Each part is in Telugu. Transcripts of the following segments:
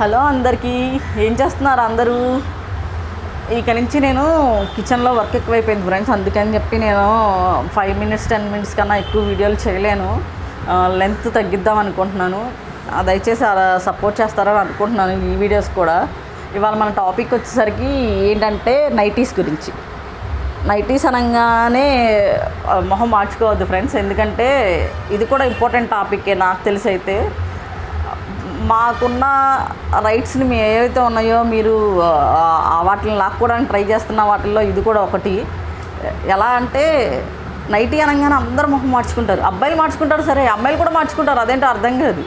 హలో అందరికీ, ఏం చేస్తున్నారు అందరూ? ఇక నుంచి నేను కిచెన్లో వర్క్ ఎక్కువైపోయింది ఫ్రెండ్స్. అందుకని చెప్పి నేను 5 minutes 10 minutes కన్నా ఎక్కువ వీడియోలు చేయలేను. లెంత్ తగ్గిద్దాం అనుకుంటున్నాను. దయచేసి అలా సపోర్ట్ చేస్తారని అనుకుంటున్నాను ఈ వీడియోస్ కూడా. ఇవాళ మన టాపిక్ వచ్చేసరికి ఏంటంటే నైటీస్ గురించి. నైటీస్ అనగానే మొహం మార్చుకోవద్దు ఫ్రెండ్స్, ఎందుకంటే ఇది కూడా ఇంపార్టెంట్ టాపికే నాకు తెలిసి. అయితే మాకున్న రైట్స్ని మీ ఏవైతే ఉన్నాయో మీరు వాటిని లాక్కోవడానికి ట్రై చేస్తున్న వాటిల్లో ఇది కూడా ఒకటి. ఎలా అంటే నైటీ అనగానే అందరూ మొహం మార్చుకుంటారు. అబ్బాయిలు మార్చుకుంటారు, సరే అమ్మాయిలు కూడా మార్చుకుంటారు. అదేంటో అర్థం కాదు.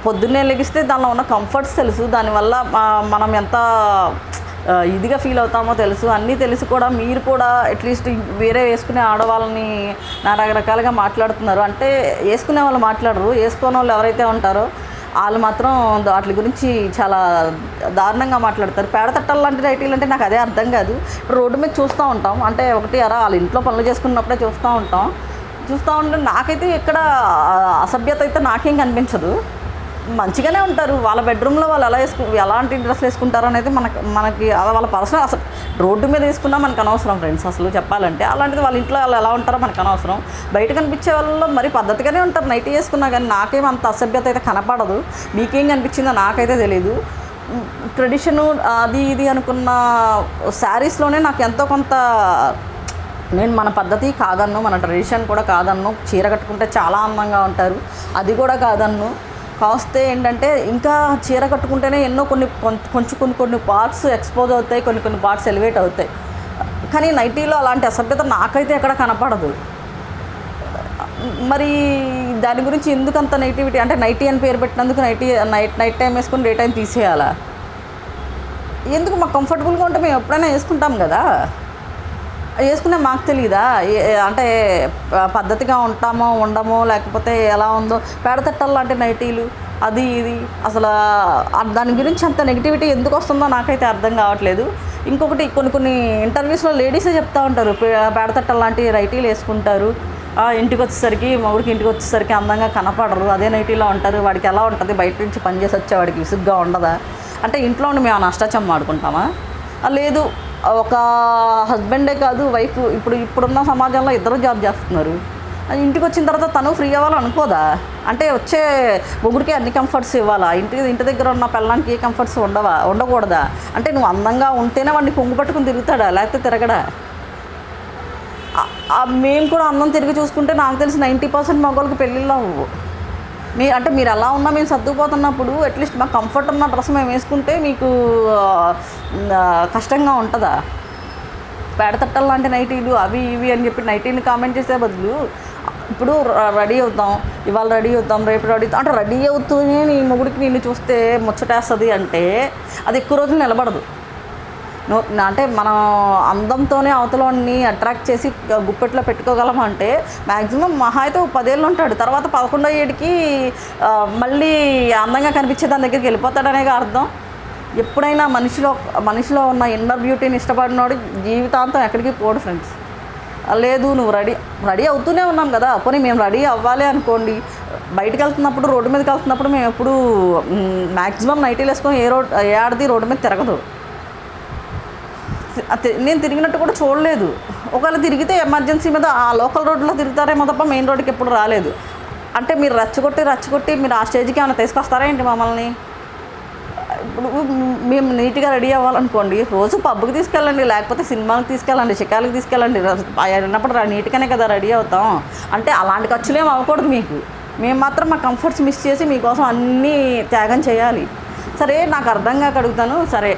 పొద్దున్నే లెగిస్తే దానిలో ఉన్న కంఫర్ట్స్ తెలుసు, దానివల్ల మనం ఎంత ఇదిగా ఫీల్ అవుతామో తెలుసు. అన్నీ తెలిసి కూడా మీరు కూడా అట్లీస్ట్ వేరే వేసుకునే ఆడవాళ్ళని రకరకాలుగా మాట్లాడుతున్నారు. అంటే వేసుకునే వాళ్ళు మాట్లాడరు, వేసుకునే వాళ్ళు ఎవరైతే ఉంటారో వాళ్ళు మాత్రం వాటి గురించి చాలా దారుణంగా మాట్లాడతారు. పేడ తట్టాలు లాంటి నైటీలు అంటే నాకు అదే అర్థం కాదు. ఇప్పుడు రోడ్డు మీద చూస్తూ ఉంటాం, అంటే ఒకటి వాళ్ళ ఇంట్లో పనులు చేసుకున్నప్పుడే చూస్తూ ఉంటే నాకైతే ఇక్కడ అసభ్యత అయితే నాకేం కనిపించదు. మంచిగానే ఉంటారు. వాళ్ళ బెడ్రూమ్లో వాళ్ళు ఎలాంటి డ్రెస్లు వేసుకుంటారు అనేది మనకి వాళ్ళ పర్సనల్. అసలు రోడ్డు మీద వేసుకున్నా మనకు అనవసరం ఫ్రెండ్స్. అసలు చెప్పాలంటే అలాంటిది వాళ్ళ ఇంట్లో వాళ్ళు ఎలా ఉంటారో మనకు అనవసరం. బయట కనిపించే వాళ్ళలో మరి పద్ధతిగానే ఉంటారు నైటీ వేసుకున్నా, కానీ నాకేం అంత అసభ్యత అయితే కనపడదు. మీకేం కనిపించిందో నాకైతే తెలీదు. ట్రెడిషను అది ఇది అనుకున్న శారీస్లోనే నాకు ఎంతో కొంత, నేను మన పద్ధతి కాదన్ను, మన ట్రెడిషన్ కూడా కాదన్ను. చీర కట్టుకుంటే చాలా అందంగా ఉంటారు, అది కూడా కాదన్ను. కాస్తే ఏంటంటే ఇంకా చీర కట్టుకుంటేనే ఎన్నో కొన్ని పార్ట్స్ ఎక్స్పోజ్ అవుతాయి, కొన్ని పార్ట్స్ ఎలివేట్ అవుతాయి. కానీ నైటీలో అలాంటి అసభ్యత నాకైతే ఎక్కడ కనపడదు. మరి దాని గురించి ఎందుకంత నెగిటివిటీ? అంటే నైటీ అని పేరు పెట్టినందుకు నైట్ టైం వేసుకుని డే టైం తీసేయాలా? ఎందుకు? మాకు కంఫర్టబుల్గా ఉంటే మేము ఎప్పుడైనా వేసుకుంటాం కదా. వేసుకునే మాకు తెలియదా అంటే పద్ధతిగా ఉంటామో ఉండమో, లేకపోతే ఎలా ఉందో? పేడతట్టలు లాంటి నైటీలు అది ఇది అసలు దాని గురించి అంత నెగిటివిటీ ఎందుకు వస్తుందో నాకైతే అర్థం కావట్లేదు. ఇంకొకటి, కొన్ని ఇంటర్వ్యూస్లో లేడీసే చెప్తూ ఉంటారు పేడతట్టలు లాంటి నైటీలు వేసుకుంటారు, ఇంటికి వచ్చేసరికి అందంగా కనపడరు, అదే నైటీలో ఉంటారు. వాడికి ఎలా ఉంటుంది? బయట నుంచి పనిచేసి వచ్చేవాడికి విసుగ్గా ఉండదా? అంటే ఇంట్లో ఉండి మేము నష్టచం ఆడుకుంటామా? లేదు, ఒక హస్బెండే కాదు వైఫ్, ఇప్పుడున్న సమాజంలో ఇద్దరు జాబ్ చేస్తున్నారు. ఇంటికి వచ్చిన తర్వాత తను ఫ్రీ అవ్వాలనుకోదా? అంటే వచ్చే మొగుడికి అన్ని కంఫర్ట్స్ ఇవ్వాలా? ఇంటి దగ్గర ఉన్న పిల్లానికి ఏ కంఫర్ట్స్ ఉండకూడదా? అంటే నువ్వు అందంగా ఉంటేనే వాడిని కొంగు పట్టుకుని తిరుగుతాడా, లేకపోతే తిరగడా? మేము కూడా అందం తిరిగి చూసుకుంటే నాకు తెలిసి 90% మగవాళ్ళకి పెళ్ళిళ్ళు అవ్వవు. మీరు ఎలా ఉన్నా మేము సర్దుకుపోతున్నప్పుడు అట్లీస్ట్ మాకు కంఫర్ట్ ఉన్న డ్రెస్ మేము వేసుకుంటే మీకు కష్టంగా ఉంటుందా? పేడతట్టలు లాంటి నైటీలు అవి ఇవి అని చెప్పి నైటీని కామెంట్ చేసే బదులు, ఇప్పుడు రెడీ అవుతాం, ఇవాళ రెడీ అవుతాం, రేపు రెడీ అవుతాం అంటే రెడీ అవుతూనే నీ మొగుడికి నిన్ను చూస్తే ముచ్చటేస్తుంది అంటే అది ఎక్కువ రోజులు నిలబడదు. అంటే మనం అందంతోనే అవతలని అట్రాక్ట్ చేసి గుప్పెట్లో పెట్టుకోగలమంటే మ్యాక్సిమం మహా అయితే 10 ఏళ్ళు ఉంటాడు. తర్వాత 11వ ఏడికి మళ్ళీ అందంగా కనిపించే దాని దగ్గరికి వెళ్ళిపోతాడనే అర్థం. ఎప్పుడైనా మనిషిలో ఉన్న ఇన్నర్ బ్యూటీని ఇష్టపడినోడు జీవితాంతం ఎక్కడికి పోడు ఫ్రెండ్స్. లేదు, నువ్వు రెడీ అవుతూనే ఉన్నాం కదా. పోనీ మేము రెడీ అవ్వాలి అనుకోండి, బయటకు వెళ్తున్నప్పుడు, రోడ్డు మీదకి వెళ్తున్నప్పుడు మేము ఎప్పుడు మ్యాక్సిమం నైటీలు వేసుకొని ఏ ఆడది రోడ్డు మీద తిరగదు. నేను తిరిగినట్టు కూడా చూడలేదు. ఒకవేళ తిరిగితే ఎమర్జెన్సీ మీద ఆ లోకల్ రోడ్లో తిరుగుతారేమో తప్ప మెయిన్ రోడ్డుకి ఎప్పుడు రాలేదు. అంటే మీరు రచ్చగొట్టి మీరు ఆ స్టేజ్కి ఏమైనా తీసుకొస్తారా ఏంటి మమ్మల్ని? ఇప్పుడు మేము నీట్గా రెడీ అవ్వాలనుకోండి, రోజు పబ్కి తీసుకెళ్ళండి, లేకపోతే సినిమాకి తీసుకెళ్ళండి, షికార్లకి తీసుకెళ్ళండి. అయినప్పుడు నీట్గానే కదా రెడీ అవుతాం. అంటే అలాంటి ఖర్చులు ఏమి అవ్వకూడదు మీకు. మేము మాత్రం మా కంఫర్ట్స్ మిస్ చేసి మీకోసం అన్నీ త్యాగం చేయాలి. సరే, నాకు అర్థం కాక అడుగుతాను. సరే,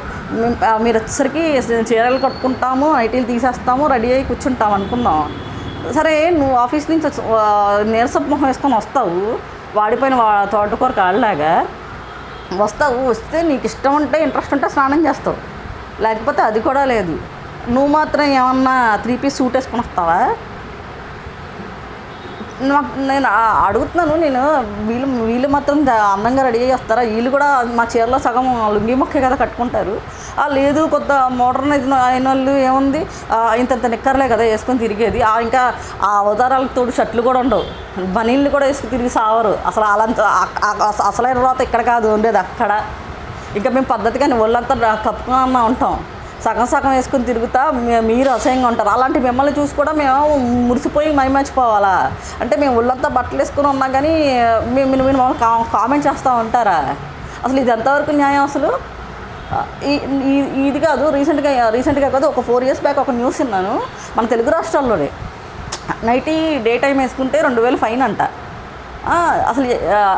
మీరు వచ్చేసరికి చీరలు కట్టుకుంటాము, నైటీలు తీసేస్తాము, రెడీ అయ్యి కూర్చుంటాము అనుకుందాం. సరే, నువ్వు ఆఫీస్ నుంచి నీరసపు మొహం వేసుకొని వస్తావు, వాడిపోయిన తోటకూర కాళ్ళలాగా వస్తే నీకు ఇష్టం ఉంటే, ఇంట్రెస్ట్ ఉంటే స్నానం చేస్తావు, లేకపోతే అది కూడా లేదు. నువ్వు మాత్రం ఏమన్నా 3 piece సూట్ వేసుకొని వస్తావా? నేను అడుగుతున్నాను. వీళ్ళు మాత్రం అందంగా రెడీ అయ్యి వస్తారా? వీళ్ళు కూడా మా చీరలో సగం లుంగి మొక్కే కదా కట్టుకుంటారు. లేదు, కొత్త మోడర్న్ అయిన వాళ్ళు ఏముంది, ఇంత నిక్కర్లే కదా వేసుకొని తిరిగేది. ఇంకా ఆ అవతారాలకు తోడు షర్ట్లు కూడా ఉండవు, బనీళ్ళు కూడా వేసుకుని తిరిగి సావరు. అసలు అసలైన తర్వాత ఇక్కడ కాదు ఉండేది, అక్కడ. ఇంకా మేము పద్ధతిగానే ఒళ్ళంతా కప్పుకున్నా ఉంటాం, సగం సగం వేసుకుని తిరుగుతా మీరు అసహ్యంగా ఉంటారు. అలాంటి మిమ్మల్ని చూసి కూడా మేము మురిసిపోయి మైమర్చిపోవాలా? అంటే మేము ఒళ్ళంతా బట్టలు వేసుకుని ఉన్నా కానీ మీరు మమ్మల్ని కామెంట్ చేస్తూ ఉంటారా? అసలు ఇది ఎంతవరకు న్యాయం? అసలు ఇది కాదు, రీసెంట్గా కాదు, ఒక 4 years బ్యాక్ ఒక న్యూస్ విన్నాను. మన తెలుగు రాష్ట్రాల్లోనే నైటీ డే టైం వేసుకుంటే 2000 ఫైన్ అంట.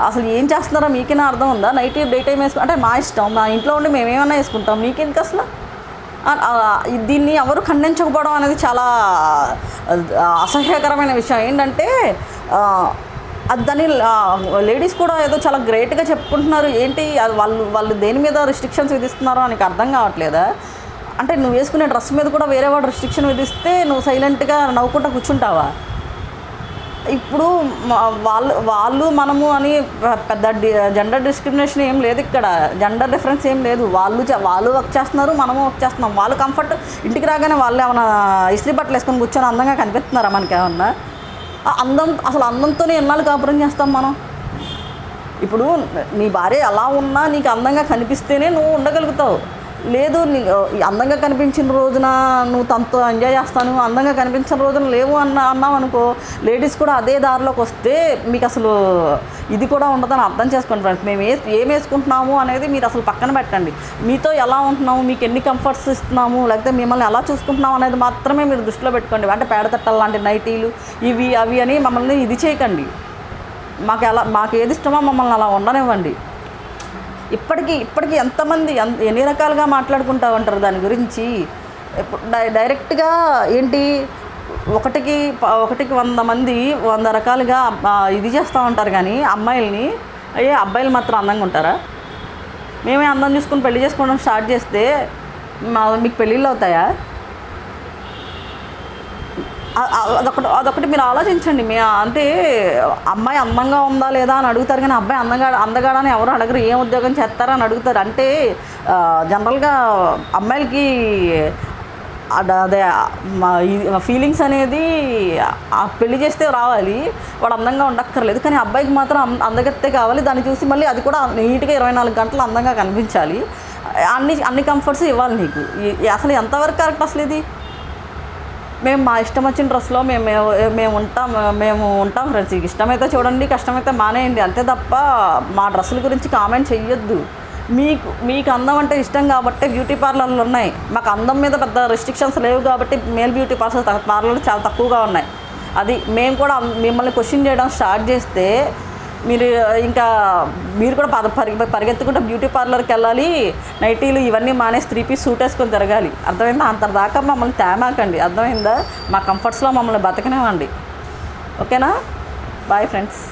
అసలు ఏం చేస్తున్నారో మీకైనా అర్థం ఉందా? నైటీ డే టైం అంటే మా ఇష్టం, మా ఇంట్లో ఉండి మేమేమన్నా వేసుకుంటాం, మీకెందుకు అసలు? దీన్ని ఎవరు ఖండించకపోవడం అనేది చాలా అసహ్యకరమైన విషయం. ఏంటంటే దాన్ని లేడీస్ కూడా ఏదో చాలా గ్రేట్గా చెప్పుకుంటున్నారు. ఏంటి అది వాళ్ళు దేని మీద రిస్ట్రిక్షన్స్ విధిస్తున్నారో నీకు అర్థం కావట్లేదా? అంటే నువ్వు వేసుకునే డ్రెస్ మీద కూడా వేరే వాడు రిస్ట్రిక్షన్ విధిస్తే నువ్వు సైలెంట్గా నవ్వుకుంటా కూర్చుంటావా? ఇప్పుడు వాళ్ళు మనము అని పెద్ద జెండర్ డిస్క్రిమినేషన్ ఏం లేదు ఇక్కడ, జెండర్ డిఫరెన్స్ ఏం లేదు. వాళ్ళు వర్క్ చేస్తున్నారు, మనము వర్క్ చేస్తున్నాం. వాళ్ళు కంఫర్ట్, ఇంటికి రాగానే వాళ్ళు ఏమైనా ఇస్త్రీ బట్టలు వేసుకొని కూర్చొని అందంగా కనిపిస్తున్నారా మనకేమన్నా? అసలు అందంతోనే ఎన్నాళ్ళు కాపురం చేస్తాం మనం? ఇప్పుడు నీ భార్య ఎలా ఉన్నా నీకు అందంగా కనిపిస్తేనే నువ్వు ఉండగలుగుతావు. లేదు అందంగా కనిపించిన రోజున నువ్వు తనతో ఎంజాయ్ చేస్తాను, అందంగా కనిపించిన రోజున లేవు అన్నావు అనుకో, లేడీస్ కూడా అదే దారిలోకి వస్తే మీకు అసలు ఇది కూడా ఉండదని అర్థం చేసుకోండి ఫ్రెండ్స్. మేము ఏం వేసుకుంటున్నాము అనేది మీరు అసలు పక్కన పెట్టండి. మీతో ఎలా ఉంటున్నాము, మీకు ఎన్ని కంఫర్ట్స్ ఇస్తున్నాము, లేకపోతే మిమ్మల్ని ఎలా చూసుకుంటున్నాము అనేది మాత్రమే మీరు దృష్టిలో పెట్టుకోండి. అంటే పేడతట్టలు లాంటి నైటీలు ఇవి అవి అని మమ్మల్ని ఇది చేయకండి. మాకు ఏది ఇష్టమో మమ్మల్ని అలా ఉండనివ్వండి. ఇప్పటికీ ఎంతమంది ఎన్ని రకాలుగా మాట్లాడుకుంటూ ఉంటారు దాని గురించి. డైరెక్ట్గా ఏంటి ఒకటికి 100 మంది 100 రకాలుగా ఇది చేస్తూ ఉంటారు. కానీ అమ్మాయిల్ని అబ్బాయిలు మాత్రం అందంగా ఉంటారా? మేమే అందం చూసుకుని పెళ్లి చేసుకోవడం స్టార్ట్ చేస్తే మీకు పెళ్ళిళ్ళు అవుతాయా? అదొకటి మీరు ఆలోచించండి. అంటే అమ్మాయి అందంగా ఉందా లేదా అని అడుగుతారు, కానీ అబ్బాయి అందగాడని ఎవరు అడగరు. ఏం ఉద్యోగం చేస్తారని అడుగుతారు. అంటే జనరల్గా అమ్మాయిలకి అదే ఫీలింగ్స్ అనేది పెళ్లి చేస్తే రావాలి, వాడు అందంగా ఉండక్కర్లేదు. కానీ అబ్బాయికి మాత్రం అందగత్తే కావాలి. దాన్ని చూసి మళ్ళీ అది కూడా నీట్గా 24 గంటలు అందంగా కనిపించాలి. అన్ని కంఫర్ట్స్ ఇవ్వాలి నీకు. అసలు ఎంతవరకు కరెక్ట్ అసలు ఇది? మేము మా ఇష్టం వచ్చిన డ్రెస్లో మేము ఉంటాం ఫ్రెండ్స్. ఇష్టమైతే చూడండి, కష్టమైతే మానేయండి, అంతే తప్ప మా డ్రెస్సుల గురించి కామెంట్ చెయ్యొద్దు. మీకు అందం అంటే ఇష్టం కాబట్టి బ్యూటీ పార్లర్లు ఉన్నాయి. మాకు అందం మీద పెద్ద రెస్ట్రిక్షన్స్ లేవు కాబట్టి మేల్ బ్యూటీ పార్లర్లు చాలా తక్కువగా ఉన్నాయి. అది మేము కూడా మిమ్మల్ని క్వశ్చన్ చేయడం స్టార్ట్ చేస్తే మీరు కూడా పరిగెత్తుకుంటే బ్యూటీ పార్లర్కి వెళ్ళాలి, నైటీలు ఇవన్నీ మానేసి 3 piece సూట్ వేసుకొని తిరగాలి. అర్థమైందా? అంతదాకా మమ్మల్ని తేమాకండి. అర్థమైందా? మా కంఫర్ట్స్లో మమ్మల్ని బతకనివ్వండి. ఓకేనా? Bye friends.